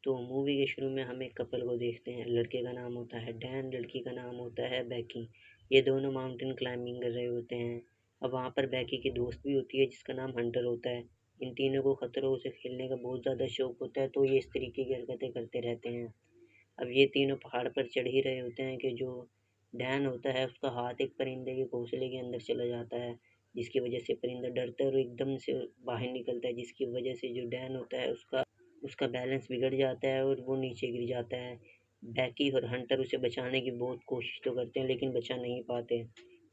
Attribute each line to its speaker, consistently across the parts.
Speaker 1: तो मूवी के शुरू में हम एक कपल को देखते हैं। लड़के का नाम होता है डैन, लड़की का नाम होता है बेकी। ये दोनों माउंटेन क्लाइंबिंग कर रहे होते हैं। अब वहाँ पर बेकी की दोस्त भी होती है जिसका नाम हंटर होता है। इन तीनों को खतरों से खेलने का बहुत ज़्यादा शौक होता है, तो ये इस तरीके की हरकतें करते रहते हैं। अब ये तीनों पहाड़ पर चढ़ ही रहे होते हैं कि जो डैन होता है उसका हाथ एक परिंदे के घोंसले के अंदर चला जाता है, जिसकी वजह से परिंदा डरता है और एकदम से बाहर निकलता है, जिसकी वजह से जो डैन होता है उसका उसका बैलेंस बिगड़ जाता है और वो नीचे गिर जाता है। बैकी और हंटर उसे बचाने की बहुत कोशिश तो करते हैं लेकिन बचा नहीं पाते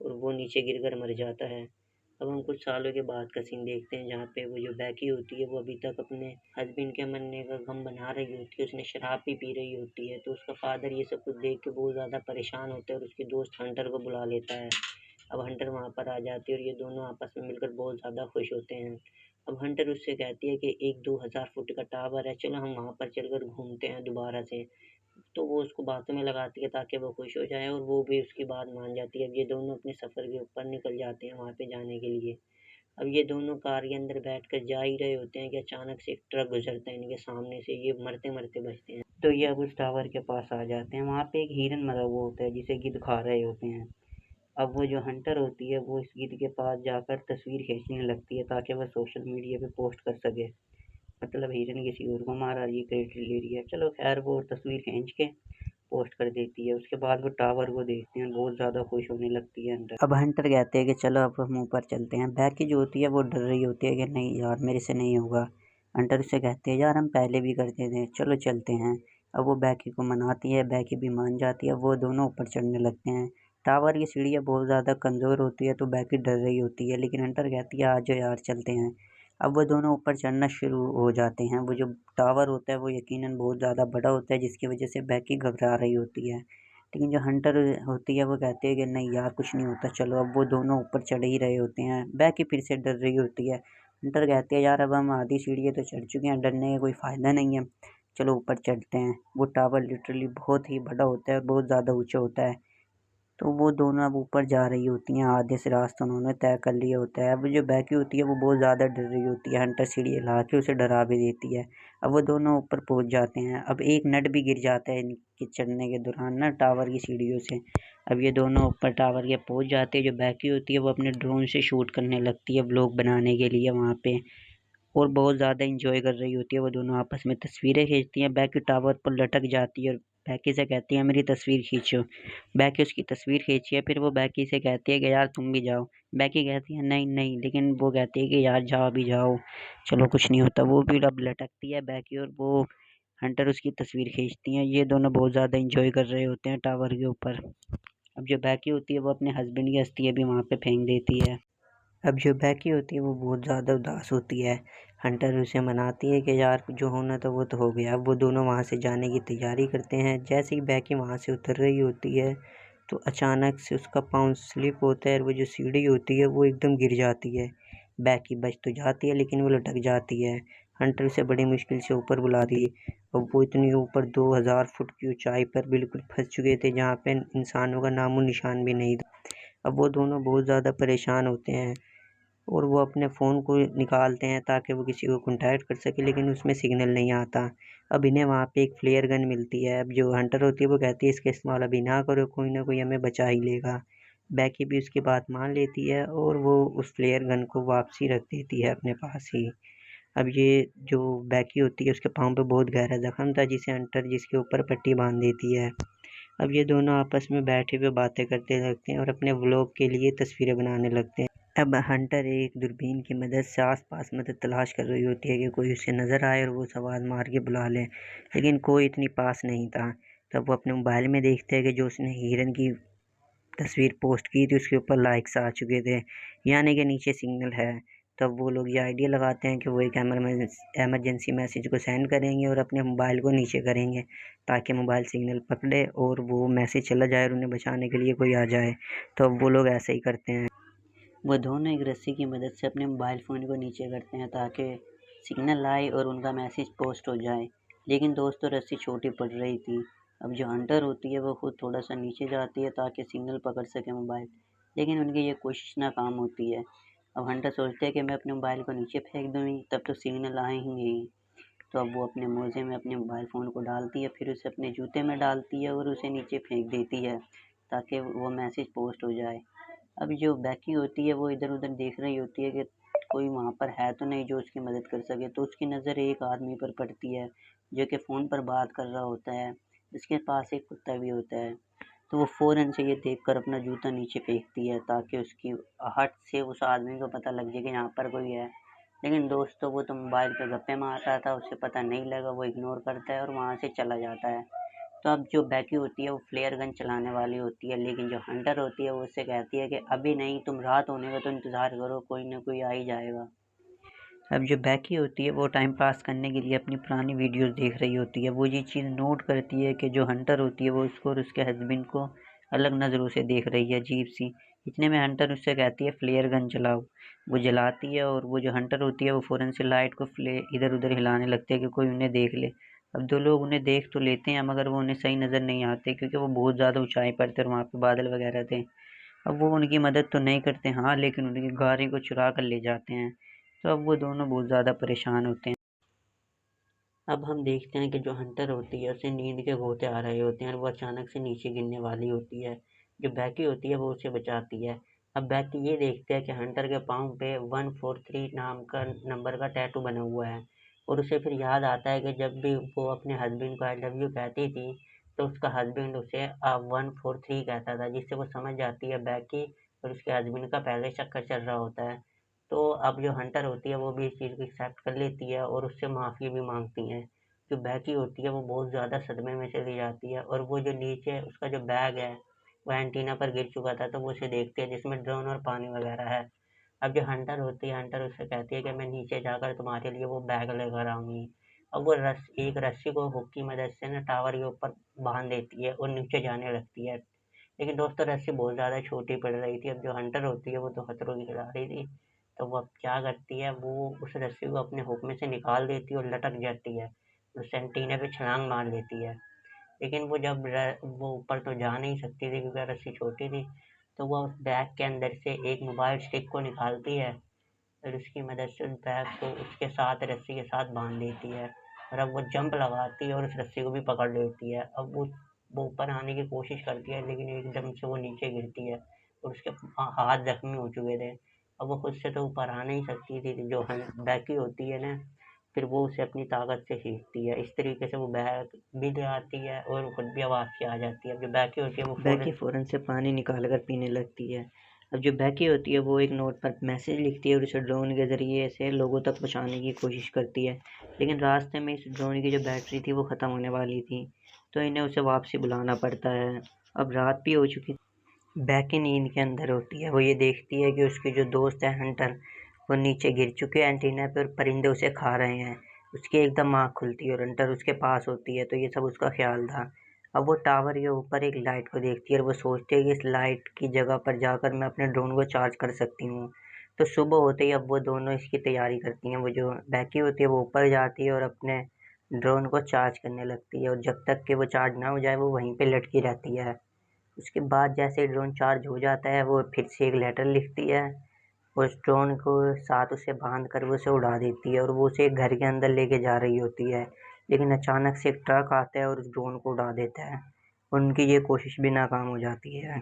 Speaker 1: और वो नीचे गिरकर मर जाता है। अब हम कुछ सालों के बाद का सीन देखते हैं जहाँ पे वो जो बैकी होती है वो अभी तक अपने हस्बैंड के मरने का गम बना रही होती है। उसने शराब भी पी रही होती है, तो उसका फादर ये सब कुछ देख के बहुत ज़्यादा परेशान होता है और उसके दोस्त हंटर को बुला लेता है। अब हंटर वहाँ पर आ जाती है और ये दोनों आपस में मिलकर बहुत ज़्यादा खुश होते हैं। अब हंटर उससे कहती है कि 1-2 हज़ार फुट का टावर है, चलो हम वहाँ पर चलकर घूमते हैं दोबारा से। तो वो उसको बातों में लगाती है ताकि वो खुश हो जाए और वो भी उसकी बात मान जाती है। अब ये दोनों अपने सफ़र के ऊपर निकल जाते हैं वहाँ पे जाने के लिए। अब ये दोनों कार के अंदर बैठकर जा ही रहे होते हैं कि अचानक से एक ट्रक गुजरता है इनके सामने से। ये मरते-मरते बचते हैं। तो ये अब उस टावर के पास आ जाते हैं। वहाँ पे एक हिरन मरा हुआ होता है जिसे गिद्ध खा रहे होते हैं। अब वो जो हंटर होती है वो इस गिद्ध के पास जाकर तस्वीर खींचने लगती है ताकि वह सोशल मीडिया पे पोस्ट कर सके। मतलब हिरन किसी और को मारा, ये क्रेडिट ले रही है। चलो खैर वो तस्वीर खींच के पोस्ट कर देती है। उसके बाद वो टावर को देखते हैं, बहुत ज़्यादा खुश होने लगती है हंटर। अब हंटर कहते हैं कि चलो अब हम ऊपर चलते हैं। बैकी जो होती है वो डर रही होती है कि नहीं यार मेरे से नहीं होगा। हंटर उससे कहते हैं यार हम पहले भी करते थे, चलो चलते हैं। अब वो बैकी को मनाती है, बैकी भी मान जाती है, वो दोनों ऊपर चढ़ने लगते हैं। टावर की सीढ़ियाँ बहुत ज़्यादा कमज़ोर होती है तो बैकी डर रही होती है, लेकिन हंटर कहती है आ जाओ यार चलते हैं। अब वो दोनों ऊपर चढ़ना शुरू हो जाते हैं। वो जो टावर होता है वो यकीनन बहुत ज़्यादा बड़ा होता है जिसकी वजह से बेकी घबरा रही होती है। लेकिन जो हंटर होती है वो कहती है कि नहीं यार कुछ नहीं होता चलो। अब वो दोनों ऊपर चढ़ ही रहे होते हैं। बेकी फिर से डर रही होती है। हंटर कहती है यार अब हम आधी सीढ़ियाँ तो चढ़ चुके हैं, डरने का कोई फ़ायदा नहीं है, चलो ऊपर चढ़ते हैं। वो टावर लिटरली बहुत ही बड़ा होता है और बहुत ज़्यादा ऊँचा होता है। तो वो दोनों अब ऊपर जा रही होती हैं, आधे से रास्ता उन्होंने तय कर लिया होता है। अब जो बैकी होती है वो बहुत ज़्यादा डर रही होती है, हंटर सीढ़ी हिला के उसे डरा भी देती है। अब वो दोनों ऊपर पहुँच जाते हैं। अब एक नट भी गिर जाता है इनके चढ़ने के दौरान ना टावर की सीढ़ियों से। अब ये दोनों ऊपर टावर के पहुँच जाते हैं। जो बैकी होती है वो अपने ड्रोन से शूट करने लगती है व्लॉग बनाने के लिए वहाँ पे, और बहुत ज़्यादा एंजॉय कर रही होती है। वो दोनों आपस में तस्वीरें खींचती हैं। बैकी टावर पर लटक जाती है और बैकी से कहती है मेरी तस्वीर खींचो। बैकी उसकी तस्वीर खींची है। फिर वो बैकी से कहती है कि यार तुम भी जाओ। बैकी कहती है नहीं नहीं, लेकिन वो कहती है कि यार जाओ भी जाओ, चलो कुछ नहीं होता। वो भी अब लटकती है बैकी और वो हंटर उसकी तस्वीर खींचती हैं। ये दोनों बहुत ज़्यादा एंजॉय कर रहे होते हैं टावर के ऊपर। अब जो बैकी होती है वो अपने हस्बैंड की अस्थियाँ भी वहाँ पे फेंक देती है। अब जो बैकी होती है वो बहुत ज़्यादा उदास होती है। हंटर उसे मनाती है कि यार जो होना था वो तो हो गया। अब वो दोनों वहाँ से जाने की तैयारी करते हैं। जैसे ही बैकी वहाँ से उतर रही होती है तो अचानक से उसका पाँव स्लिप होता है और वो जो सीढ़ी होती है वो एकदम गिर जाती है। बैकी बच तो जाती है लेकिन वो लटक जाती है। हंटर उसे बड़ी मुश्किल से ऊपर बुलाती है। अब वो इतनी ऊपर 2000 फुट की ऊंचाई पर बिल्कुल फंस चुके थे जहाँ पे इंसानों का नामो निशान भी नहीं था। अब वो दोनों बहुत ज़्यादा परेशान होते हैं और वो अपने फ़ोन को निकालते हैं ताकि वो किसी को कॉन्टैक्ट कर सके, लेकिन उसमें सिग्नल नहीं आता। अब इन्हें वहाँ पे एक फ्लेयर गन मिलती है। अब जो हंटर होती है वो कहती है इसका इस्तेमाल अभी ना करो, कोई ना कोई हमें बचा ही लेगा। बैकी भी उसकी बात मान लेती है और वो उस फ्लेयर गन को वापसी रख देती है अपने पास ही। अब ये जो बैकी होती है उसके पाँव पे बहुत गहरा ज़ख्म था जिसे हंटर जिसके ऊपर पट्टी बांध देती है। अब ये दोनों आपस में बैठे हुए बातें करते लगते हैं और अपने व्लॉग के लिए तस्वीरें बनाने लगते हैं। अब हंटर एक दूरबीन की मदद से आस-पास मदद तलाश कर रही होती है कि कोई उसे नज़र आए और वो उसे आवाज़ मार के बुला ले, लेकिन कोई इतनी पास नहीं था। तब वो अपने मोबाइल में देखते हैं कि जो उसने हिरन की तस्वीर पोस्ट की थी उसके ऊपर लाइक्स आ चुके थे, यानी कि नीचे सिग्नल है। तब वो लोग ये आइडिया लगाते हैं कि वो एक इमरजेंसी मैसेज को सेंड करेंगे और अपने मोबाइल को नीचे करेंगे ताकि मोबाइल सिग्नल पकड़े और वो मैसेज चला जाए और उन्हें बचाने के लिए कोई आ जाए। तो अब वो लोग ऐसे ही करते हैं। वो दोनों एक रस्सी की मदद से अपने मोबाइल फ़ोन को नीचे करते हैं ताकि सिग्नल आए और उनका मैसेज पोस्ट हो जाए। लेकिन दोस्तों रस्सी छोटी पड़ रही थी। अब जो हंटर होती है वो खुद थोड़ा सा नीचे जाती है ताकि सिग्नल पकड़ सके मोबाइल, लेकिन उनकी ये कोशिश नाकाम होती है। अब हंटर सोचते हैं कि मैं अपने मोबाइल को नीचे फेंक दूँगी तब तो सिग्नल आएंगे ही।
Speaker 2: तो अब वो अपने मोज़े में अपने मोबाइल फ़ोन को डालती है, फिर उसे अपने जूते में डालती है और उसे नीचे फेंक देती है ताकि वो मैसेज पोस्ट हो जाए। अब जो बैकी होती है वो इधर-उधर देख रही होती है कि कोई वहाँ पर है तो नहीं जो उसकी मदद कर सके, तो उसकी नज़र एक आदमी पर पड़ती है जो कि फ़ोन पर बात कर रहा होता है, जिसके पास एक कुत्ता भी होता है। तो वो फ़ौरन से ये देखकर अपना जूता नीचे फेंकती है ताकि उसकी आहट से उस आदमी को पता लग जाए कि यहाँ पर कोई है। लेकिन दोस्तों वो तो मोबाइल पे गप्पे मार रहा था, उसे पता नहीं लगा, वो इग्नोर करता है और वहाँ से चला जाता है। तो अब जो बैकी होती है वो फ्लेयर गन चलाने वाली होती है, लेकिन जो हंटर होती है वो उससे कहती है कि अभी नहीं, तुम रात होने का तो इंतज़ार करो, कोई ना कोई आ ही जाएगा। अब जो बैकी होती है वो टाइम पास करने के लिए अपनी पुरानी वीडियोस देख रही होती है। वो ये चीज़ नोट करती है कि जो हंटर होती है वो उसको और उसके हस्बैंड को अलग नज़रों से देख रही है, अजीब सी। इतने में हंटर उससे कहती है फ्लेयर गन जलाओ। वो जलाती है और वो जो हंटर होती है वो फ़ौरन से लाइट को इधर उधर हिलाने लगती है कि कोई उन्हें देख ले। अब दो लोग उन्हें देख तो लेते हैं मगर वो उन्हें सही नज़र नहीं आते क्योंकि वो बहुत ज़्यादा ऊंचाई पर थे और वहाँ पे बादल वगैरह थे। अब वो उनकी मदद तो नहीं करते, हाँ, लेकिन उनकी गाड़ी को चुरा कर ले जाते हैं। तो अब वो दोनों बहुत ज़्यादा परेशान होते हैं। अब हम देखते हैं कि जो हंटर होती है उसे नींद के घोंटे आ रहे होते हैं और वो अचानक से नीचे गिरने वाली होती है। जो बैकी होती है वो उसे बचाती है। अब बैकी ये देखती है कि हंटर के पाँव पे 143 नाम का नंबर का टैटू बना हुआ है और उसे फिर याद आता है कि जब भी वो अपने हस्बैंड को आई लव यू कहती थी तो उसका हस्बैंड उसे 143 कहता था, जिससे वो समझ जाती है बैकी और उसके हस्बैंड का पहले चक्कर चल रहा होता है। तो अब जो हंटर होती है वो भी इस चीज़ को एक्सेप्ट कर लेती है और उससे माफ़ी भी माँगती है। जो बैकी होती है वो बहुत ज़्यादा सदमे में चली जाती है और वो जो नीचे उसका जो बैग है वो एंटीना पर गिर चुका था, तो वो उसे देखती है जिसमें ड्रोन और पानी वगैरह है। अब जो हंटर होती है, हंटर उससे कहती है कि मैं नीचे जाकर तुम्हारे लिए वो बैग लेकर आऊँगी। अब वो एक रस्सी को हुक की मदद से ना टावर के ऊपर बाँध देती है और नीचे जाने लगती है। लेकिन दोस्तों रस्सी बहुत ज़्यादा छोटी पड़ रही थी। अब जो हंटर होती है वो तो खतरों की खिलाड़ी थी। तो वो अब क्या करती है, वो उस रस्सी को अपने हुक में से निकाल देती है और लटक जाती है। उस एंटीना पे छलांग मार देती है। लेकिन वो जब वो ऊपर तो जा नहीं सकती थी क्योंकि रस्सी छोटी थी। तो वो उस बैग के अंदर से एक मोबाइल स्टिक को निकालती है और उसकी मदद से उस बैग को उसके साथ रस्सी के साथ बांध देती है और अब वो जंप लगाती है और उस रस्सी को भी पकड़ लेती है। अब वो ऊपर आने की कोशिश करती है लेकिन एकदम से वो नीचे गिरती है और उसके हाथ जख्मी हो चुके थे। अब वो खुद से तो ऊपर आ नहीं सकती थी, जो बैकी होती है ना, फिर वो उसे अपनी ताकत से खींचती है। इस तरीके से वो बैग भी ले आती है और खुद भी आवाज़ से आ जाती है। अब जो बैकी होती है वो बैकी फ़ौरन से पानी निकाल कर पीने लगती है। अब जो बैकी होती है वो एक नोट पर मैसेज लिखती है और उसे ड्रोन के ज़रिए से लोगों तक पहुँचाने की कोशिश करती है। लेकिन रास्ते में इस ड्रोन की जो बैटरी थी वो ख़त्म होने वाली थी, तो इन्हें उसे वापसी बुलाना पड़ता है। अब रात भी हो चुकी, बैकी नींद के अंदर होती है। वो ये देखती है कि उसके जो दोस्त है हंटर, वो नीचे गिर चुके हैं एंटीना पे और परिंदे उसे खा रहे हैं। उसकी एकदम आँख खुलती है और हंटर उसके पास होती है, तो ये सब उसका ख़्याल था। अब वो टावर के ऊपर एक लाइट को देखती है और वो सोचती है कि इस लाइट की जगह पर जाकर मैं अपने ड्रोन को चार्ज कर सकती हूँ। तो सुबह होते ही अब वो दोनों इसकी तैयारी करती हैं। वो जो बैकी होती है वो ऊपर जाती है और अपने ड्रोन को चार्ज करने लगती है और जब तक कि वो चार्ज ना हो जाए वो वहीं पे लटकी रहती है। उसके बाद जैसे ही ड्रोन चार्ज हो जाता है वो फिर से एक लेटर लिखती है और उस ड्रोन को साथ उसे बांध कर वो उसे उड़ा देती है और वो उसे एक घर के अंदर लेके जा रही होती है। लेकिन अचानक से एक ट्रक आता है और उस ड्रोन को उड़ा देता है। उनकी ये कोशिश भी नाकाम हो जाती है।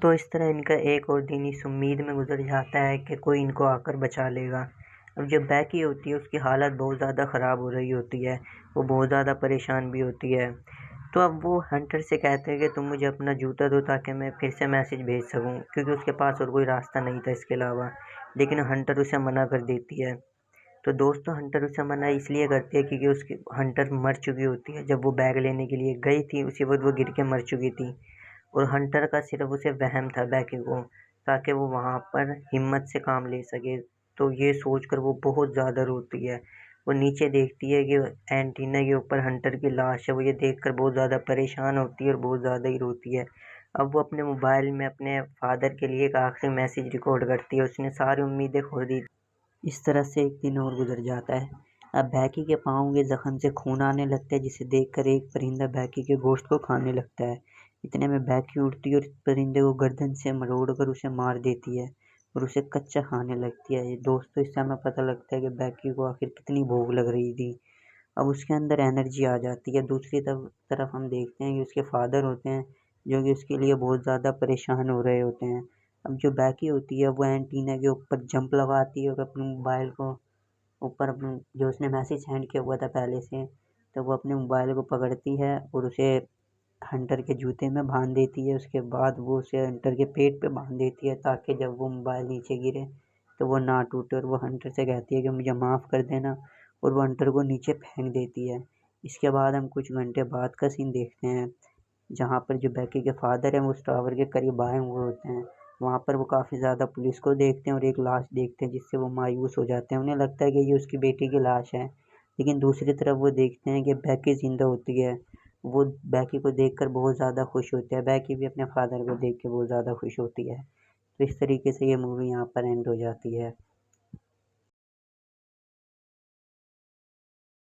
Speaker 2: तो इस तरह इनका एक और दिन इस उम्मीद में गुजर जाता है कि कोई इनको आकर बचा लेगा। अब जो बैकी होती है उसकी हालत बहुत ज़्यादा ख़राब हो रही होती है, वो बहुत ज़्यादा परेशान भी होती है। तो अब वो हंटर से कहते हैं कि तुम मुझे अपना जूता दो ताकि मैं फिर से मैसेज भेज सकूँ, क्योंकि उसके पास और कोई रास्ता नहीं था इसके अलावा। लेकिन हंटर उसे मना कर देती है। तो दोस्तों हंटर उसे मना इसलिए करती है क्योंकि उसकी हंटर मर चुकी होती है। जब वो बैग लेने के लिए गई थी उसी वक़्त वो गिर के मर चुकी थी और हंटर का सिर्फ़ उसे वहम था बैकी को, ताकि वो वहाँ पर हिम्मत से काम ले सके। तो ये सोचकर वो बहुत ज़्यादा रोती है। वो नीचे देखती है कि एंटीना के ऊपर हंटर की लाश है। वो ये देखकर बहुत ज़्यादा परेशान होती है और बहुत ज़्यादा ही रोती है। अब वो अपने मोबाइल में अपने फ़ादर के लिए एक आखिरी मैसेज रिकॉर्ड करती है। उसने सारी उम्मीदें खो दी। इस तरह से एक दिन और गुजर जाता है। अब बैकी के पाँव के ज़ख्म से खून आने लगता है, जिसे देखकर एक परिंदा बैकी के गोश्त को खाने लगता है। इतने में बैकी उड़ती है और इस परिंदे को गर्दन से मरोड़कर उसे मार देती है और उसे कच्चा खाने लगती है। ये दोस्तों इससे हमें पता लगता है कि बैकी को आखिर कितनी भूख लग रही थी। अब उसके अंदर एनर्जी आ जाती है। दूसरी तरफ हम देखते हैं कि उसके फादर होते हैं जो कि उसके लिए बहुत ज़्यादा परेशान हो रहे होते हैं। अब जो बैकी होती है वो एंटीना के ऊपर जंप लगाती है और अपने मोबाइल को ऊपर अपने जो उसने मैसेज सेंड किया हुआ था पहले से, तो वो अपने मोबाइल को पकड़ती है और उसे हंटर के जूते में बांध देती है। उसके बाद वो उसे हंटर के पेट पे बांध देती है ताकि जब वो मोबाइल नीचे गिरे तो वो ना टूटे, और वो हंटर से कहती है कि मुझे माफ़ कर देना, और वो हंटर को नीचे फेंक देती है। इसके बाद हम कुछ घंटे बाद का सीन देखते हैं जहाँ पर जो बैकी के फादर हैं वो उस टावर के करीब आए हुए होते हैं। वहाँ पर वो काफ़ी ज़्यादा पुलिस को देखते हैं और एक लाश देखते हैं जिससे वो मायूस हो जाते हैं। उन्हें लगता है कि ये उसकी बेटी की लाश है, लेकिन दूसरी तरफ वो देखते हैं कि बैकी ज़िंदा होती है। वो बैकी को देखकर बहुत ज़्यादा खुश होते हैं। बैकी भी अपने फादर को देख के बहुत ज़्यादा खुश होती है। तो इस तरीके से ये मूवी यहाँ पर एंड हो जाती है।